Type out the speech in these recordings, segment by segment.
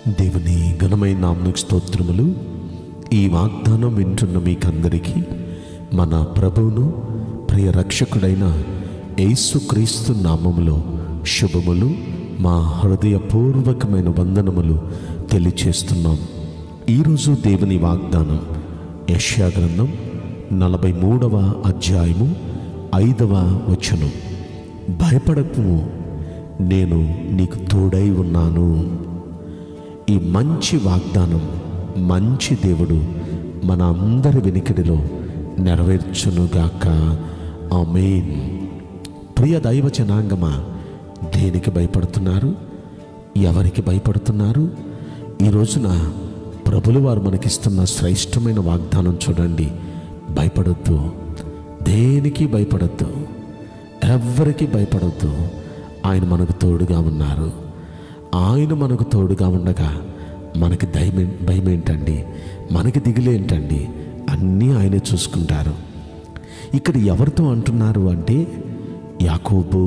దేవుని ఘనమైన నామమునకు స్తోత్రములు. ఈ వాగ్దానం వింటున్న మీకందరికీ మన ప్రభువును ప్రియ రక్షకుడైన యేసుక్రీస్తు నామములో శుభములు, మా హృదయపూర్వకమైన వందనములు తెలియచేస్తున్నాం. ఈరోజు దేవుని వాగ్దానం యెషయా గ్రంథం 43వ అధ్యాయము 5వ వచనం. భయపడకుము, నేను నీకు తోడై ఉన్నాను. ఈ మంచి వాగ్దానం మంచి దేవుడు మన అందరి వెనుకడిలో నెరవేర్చునుగాక. ఆమేన్. ప్రియ దైవ జనాంగమా, దేనికి భయపడుతున్నారు? ఎవరికి భయపడుతున్నారు? ఈ రోజున ప్రభులు వారు మనకిస్తున్న శ్రేష్టమైన వాగ్దానం చూడండి. భయపడొద్దు, దేనికి భయపడొద్దు, ఎవరికి భయపడొద్దు. ఆయన మనకు తోడుగా ఉన్నారు. ఆయన మనకు తోడుగా ఉండగా మనకి భయం ఏంటండి? మనకి దిగులేంటండి? అన్నీ ఆయనే చూసుకుంటారు. ఇక్కడ ఎవరితో అంటున్నారు అంటే, యాకోబు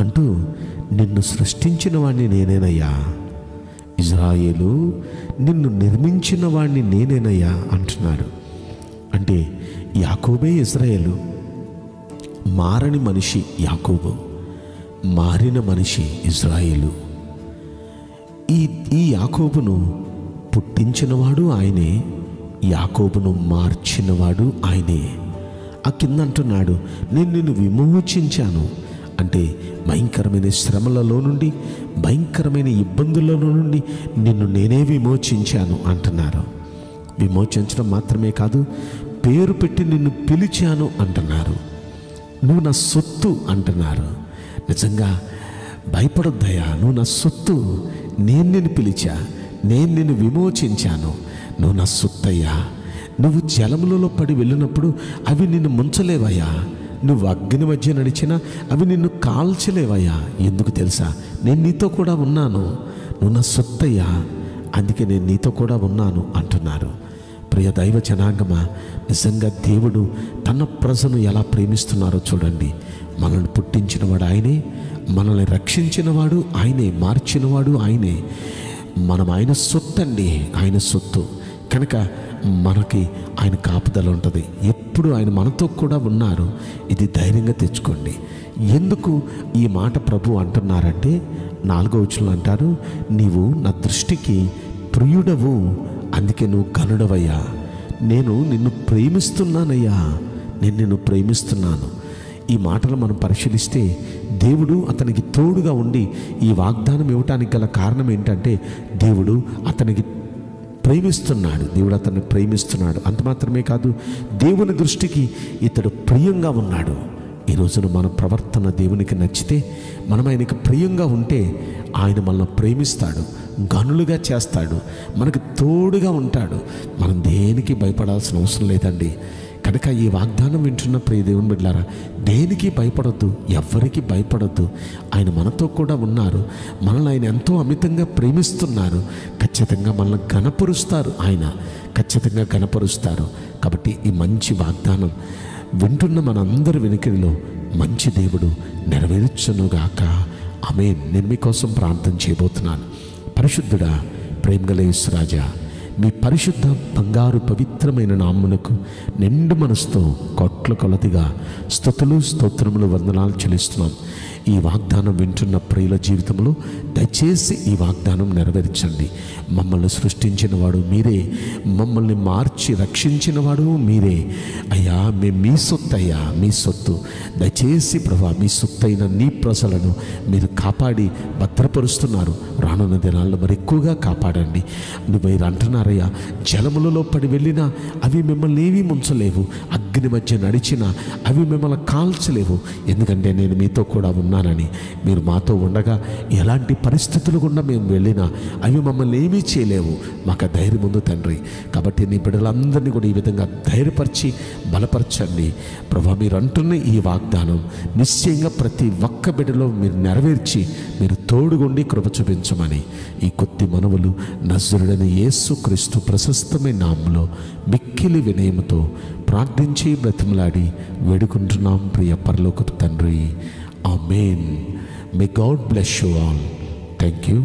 అంటూ నిన్ను సృష్టించిన వాడిని నేనేనయ్యా, ఇజ్రాయేలు నిన్ను నిర్మించిన వాడిని నేనేనయ్యా అంటున్నాడు. అంటే యాకోబే ఇజ్రాయేలు. మారని మనిషి యాకోబు, మారిన మనిషి ఇజ్రాయేలు. ఈ యాకోబును పుట్టించినవాడు ఆయనే, యాకోబును మార్చినవాడు ఆయనే. ఆ కింద అంటున్నాడు, నేను నిన్ను విమోచించాను. అంటే భయంకరమైన శ్రమలలో నుండి, భయంకరమైన ఇబ్బందులలో నుండి నిన్ను నేనే విమోచించాను అంటున్నారు. విమోచించడం మాత్రమే కాదు, పేరు పెట్టి నిన్ను పిలిచాను అంటున్నారు. నువ్వు నా సొత్తు అంటున్నారు. నిజంగా భయపడొద్దయ్యా, నువ్వు నా సొత్తు. నేను నిన్ను పిలిచా, నేను నిన్ను విమోచించాను. నువ్వు నా సొత్తయ్యా. నువ్వు జలములలో పడి వెళ్ళినప్పుడు అవి నిన్ను ముంచలేవయ్యా. నువ్వు అగ్ని మధ్య నడిచినా అవి నిన్ను కాల్చలేవయ్యా. ఎందుకు తెలుసా? నేను నీతో కూడా ఉన్నాను. నువ్వు నా సొత్తయ్యా, అందుకే నేను నీతో కూడా ఉన్నాను అంటున్నారు. ప్రియ దైవ జనాంగమా, నిజంగా దేవుడు తన ప్రజను ఎలా ప్రేమిస్తున్నారో చూడండి. మనల్ని పుట్టించినవాడు ఆయనే, మనల్ని రక్షించినవాడు ఆయనే, మార్చినవాడు ఆయనే. మనం ఆయన సొత్తు అండి, ఆయన సొత్తు కనుక మనకి ఆయన కాపుదల ఉంటుంది. ఎప్పుడు ఆయన మనతో కూడా ఉన్నారు. ఇది ధైర్యంగా తెచ్చుకోండి. ఎందుకు ఈ మాట ప్రభు అంటున్నారంటే, 4వ వచనంలో అంటారు, నీవు నా దృష్టికి ప్రియుడవు, అందుకే నువ్వు ఘనుడవయ్యా. నేను నిన్ను ప్రేమిస్తున్నానయ్యా, నేను నిన్ను ప్రేమిస్తున్నాను. ఈ మాటలు మనం పరిశీలిస్తే దేవుడు అతనికి తోడుగా ఉండి ఈ వాగ్దానం ఇవ్వటానికి గల కారణం ఏంటంటే, దేవుడు అతనికి ప్రేమిస్తున్నాడు. దేవుడు అతన్ని ప్రేమిస్తున్నాడు. అంత మాత్రమే కాదు, దేవుని దృష్టికి ఇతడు ప్రియంగా ఉన్నాడు. ఈ రోజున మన ప్రవర్తన దేవునికి నచ్చితే, మనం ఆయనకి ప్రియంగా ఉంటే ఆయన మనల్ని ప్రేమిస్తాడు, గనులుగా చేస్తాడు, మనకు తోడుగా ఉంటాడు. మనం దేనికి భయపడాల్సిన అవసరం లేదండి. కనుక ఈ వాగ్దానం వింటున్న ప్రియ దేవుని బిడ్డలారా, దేనికి భయపడొద్దు, ఎవ్వరికి భయపడొద్దు. ఆయన మనతో కూడా ఉన్నారు. మనల్ని ఆయన ఎంతో అమితంగా ప్రేమిస్తున్నారు. ఖచ్చితంగా మనల్ని ఘనపరుస్తారు. ఆయన ఖచ్చితంగా ఘనపరుస్తారు. కాబట్టి ఈ మంచి వాగ్దానం వింటున్న మనందరి వెనుకడిలో మంచి దేవుడు నెరవేర్చునుగాక. ఆమేన్. నేను మీకోసం ప్రార్థన చేయబోతున్నాను. పరిశుద్ధుడా, ప్రేమగల యేసు రాజా, మీ పరిశుద్ధ బంగారు పవిత్రమైన నామమునకు నిండు మనసుతో కోట్ల కొలదిగా స్తుతులు, స్తోత్రములు, వందనాలు చెల్లిస్తున్నాం. ఈ వాగ్దానం వింటున్న ప్రియుల జీవితంలో దయచేసి ఈ వాగ్దానం నెరవేర్చండి. మమ్మల్ని సృష్టించినవాడు మీరే, మమ్మల్ని మార్చి రక్షించినవాడు మీరే అయ్యా. మేము మీ సొత్తు అయ్యా, మీ సొత్తు. దయచేసి ప్రభా, మీ సొత్తైన నీ ప్రజలను మీరు కాపాడి భద్రపరుస్తున్నారు. రానున్న దినాల్లో మరి ఎక్కువగా కాపాడండి. మీరు అంటున్నారయ్యా, జలములలో పడి వెళ్ళినా అవి మిమ్మల్ని ఏమీ ముంచలేవు, అగ్ని మధ్య నడిచినా అవి మిమ్మల్ని కాల్చలేవు, ఎందుకంటే నేను మీతో కూడా ఉన్నానని. మీరు మాతో ఉండగా ఎలాంటి పరిస్థితులు గుండా మేము వెళ్ళినా అవి మమ్మల్ని ఏమీ చేయలేవు. మాకు ధైర్యం ఉంది తండ్రి. కాబట్టి నీ బిడ్డలందరినీ కూడా ఈ విధంగా ధైర్యపరిచి బలపరచండి ప్రభా. మీరు అంటున్న ఈ వాగ్దానం నిశ్చయంగా ప్రతి ఒక్క బిడ్డలో మీరు నెరవేర్చి మీరు తోడుగుండి కృప చూపించమని ఈ కొద్ది మనవులు నజరుడైన యేసుక్రీస్తు ప్రశస్తమైన నామములో మిక్కిలి వినయముతో ప్రార్థించి బ్రతిమలాడి వేడుకుంటున్నాం ప్రియ పరలోకపు తండ్రి. ఆమేన్. May God bless you all. Thank you.